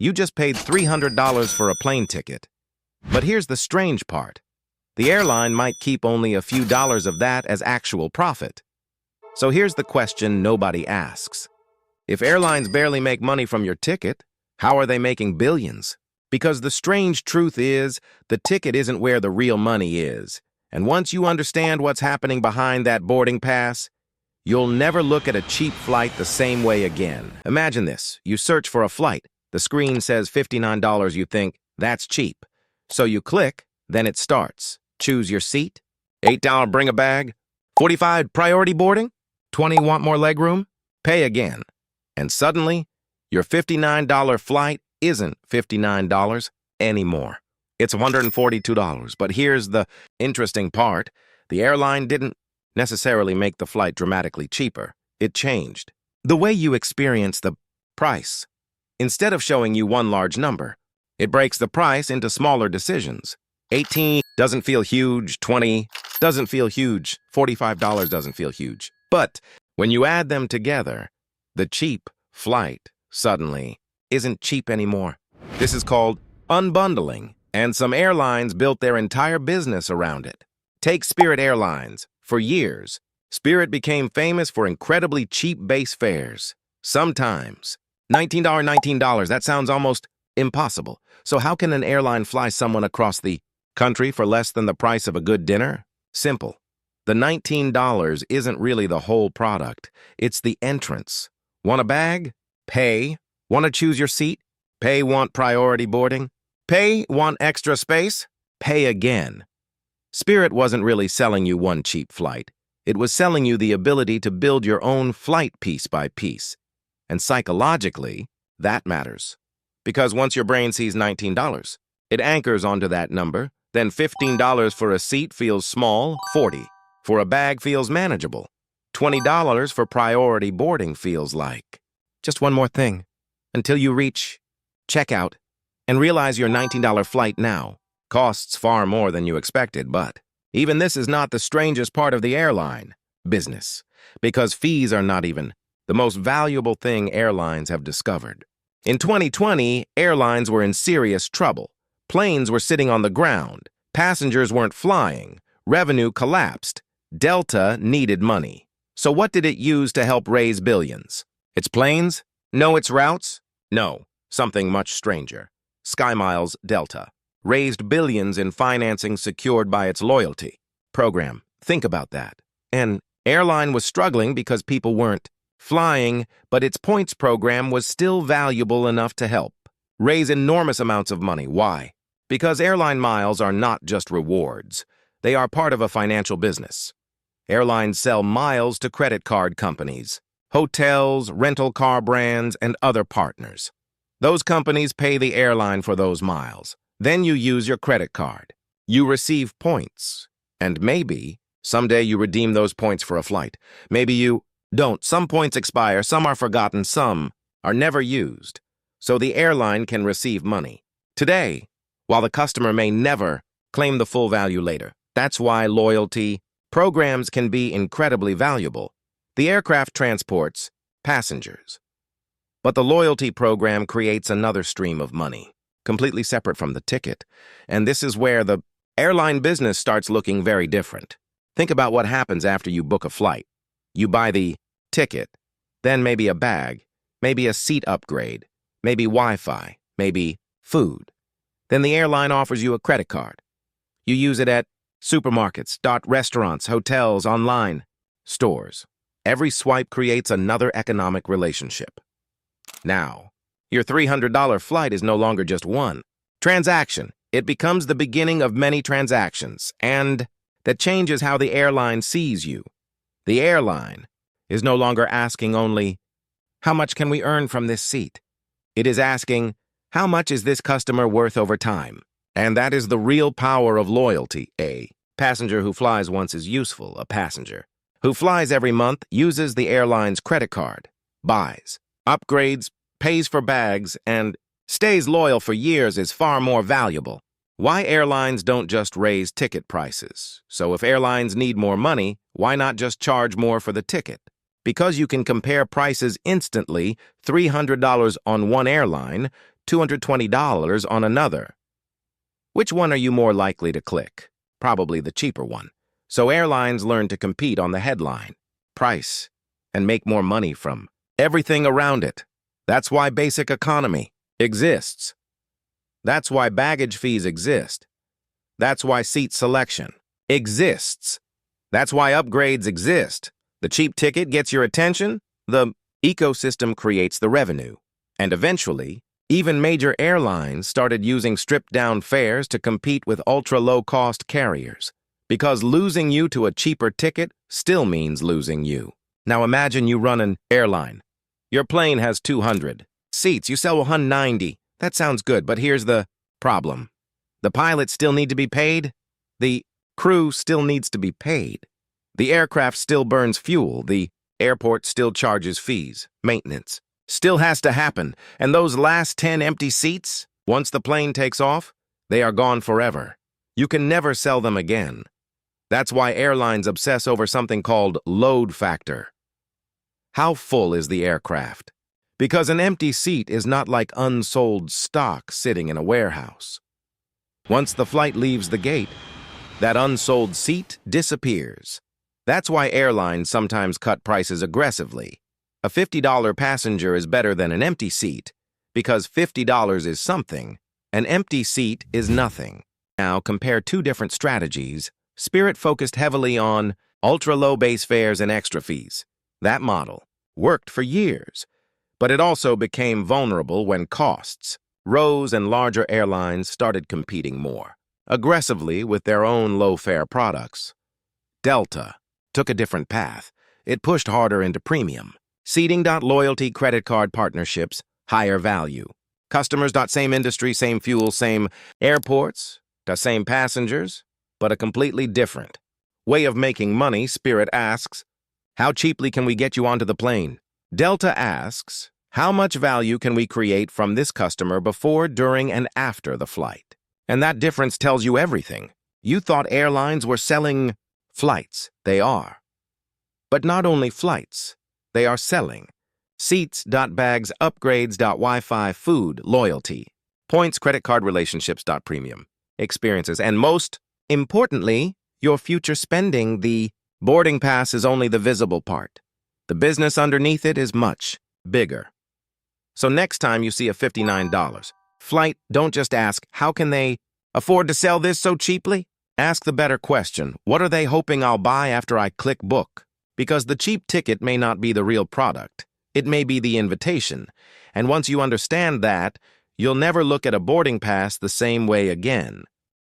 You just paid $300 for a plane ticket. But here's the strange part. The airline might keep only a few dollars of that as actual profit. So here's the question nobody asks. If airlines barely make money from your ticket, how are they making billions? Because the strange truth is, the ticket isn't where the real money is. And once you understand what's happening behind that boarding pass, you'll never look at a cheap flight the same way again. Imagine this. You search for a flight. The screen says $59. You think, that's cheap. So you click, then it starts. Choose your seat. $8 bring a bag. $45 priority boarding. $20 want more legroom. Pay again. And suddenly, your $59 flight isn't $59 anymore. It's $142. But here's the interesting part. The airline didn't necessarily make the flight dramatically cheaper. It changed the way you experience the price. Instead of showing you one large number, it breaks the price into smaller decisions. 18 doesn't feel huge, 20 doesn't feel huge, $45 doesn't feel huge. But when you add them together, the cheap flight suddenly isn't cheap anymore. This is called unbundling, and some airlines built their entire business around it. Take Spirit Airlines. For years, Spirit became famous for incredibly cheap base fares. Sometimes, $19, that sounds almost impossible. So how can an airline fly someone across the country for less than the price of a good dinner? Simple. The $19 isn't really the whole product. It's the entrance. Want a bag? Pay. Want to choose your seat? Pay. Want priority boarding? Pay. Want extra space? Pay again. Spirit wasn't really selling you one cheap flight. It was selling you the ability to build your own flight piece by piece. And psychologically, that matters. Because once your brain sees $19, it anchors onto that number. Then $15 for a seat feels small, $40 for a bag feels manageable, $20 for priority boarding feels like. Just one more thing, until you reach checkout and realize your $19 flight now costs far more than you expected. But even this is not the strangest part of the airline business, because fees are not even the most valuable thing airlines have discovered. In 2020, airlines were in serious trouble. Planes were sitting on the ground. Passengers weren't flying. Revenue collapsed. Delta needed money. So what did it use to help raise billions? Its planes? No, its routes? No, something much stranger. SkyMiles Delta raised billions in financing secured by its loyalty program. Think about that. An airline was struggling because people weren't flying, but its points program was still valuable enough to help raise enormous amounts of money. Why? Because airline miles are not just rewards. They are part of a financial business. Airlines sell miles to credit card companies, hotels, rental car brands, and other partners. Those companies pay the airline for those miles. Then you use your credit card. You receive points. And maybe someday you redeem those points for a flight. Maybe you don't. Some points expire, some are forgotten, some are never used. So the airline can receive money today, while the customer may never claim the full value later. That's why loyalty programs can be incredibly valuable. The aircraft transports passengers, but the loyalty program creates another stream of money, completely separate from the ticket. And this is where the airline business starts looking very different. Think about what happens after you book a flight. You buy the ticket, then maybe a bag, maybe a seat upgrade, maybe Wi-Fi, maybe food. Then the airline offers you a credit card. You use it at supermarkets, restaurants, hotels, online, stores. Every swipe creates another economic relationship. Now, your $300 flight is no longer just one transaction. It becomes the beginning of many transactions, and that changes how the airline sees you. The airline is no longer asking only, how much can we earn from this seat? It is asking, how much is this customer worth over time? And that is the real power of loyalty. A passenger who flies once is useful. A passenger who flies every month uses the airline's credit card, buys, upgrades, pays for bags, and stays loyal for years is far more valuable. Why airlines don't just raise ticket prices? So if airlines need more money, why not just charge more for the ticket? Because you can compare prices instantly, $300 on one airline, $220 on another. Which one are you more likely to click? Probably the cheaper one. So airlines learn to compete on the headline, price, and make more money from everything around it. That's why basic economy exists. That's why baggage fees exist. That's why seat selection exists. That's why upgrades exist. The cheap ticket gets your attention. The ecosystem creates the revenue. And eventually, even major airlines started using stripped-down fares to compete with ultra-low-cost carriers, because losing you to a cheaper ticket still means losing you. Now imagine you run an airline. Your plane has 200 seats. You sell 190. That sounds good, but here's the problem. The pilots still need to be paid. The crew still needs to be paid. The aircraft still burns fuel. The airport still charges fees. Maintenance still has to happen. And those last 10 empty seats, once the plane takes off, they are gone forever. You can never sell them again. That's why airlines obsess over something called load factor. How full is the aircraft? Because an empty seat is not like unsold stock sitting in a warehouse. Once the flight leaves the gate, that unsold seat disappears. That's why airlines sometimes cut prices aggressively. A $50 passenger is better than an empty seat, because $50 is something, an empty seat is nothing. Now compare two different strategies. Spirit focused heavily on ultra-low base fares and extra fees. That model worked for years, but it also became vulnerable when costs rose and larger airlines started competing more aggressively with their own low-fare products. Delta took a different path. It pushed harder into premium. Seating. Loyalty, credit card partnerships, higher value. Customers. Same industry, same fuel, same airports, same passengers, but a completely different way of making money. Spirit asks, how cheaply can we get you onto the plane? Delta asks, how much value can we create from this customer before, during, and after the flight? And that difference tells you everything. You thought airlines were selling flights. They are. But not only flights. They are selling seats, bags, upgrades, Wi-Fi, food, loyalty, points, credit card relationships, premium, experiences, and most importantly, your future spending. The boarding pass is only the visible part. The business underneath it is much bigger. So next time you see a $59 flight, don't just ask, how can they afford to sell this so cheaply? Ask the better question, what are they hoping I'll buy after I click book? Because the cheap ticket may not be the real product. It may be the invitation. And once you understand that, you'll never look at a boarding pass the same way again.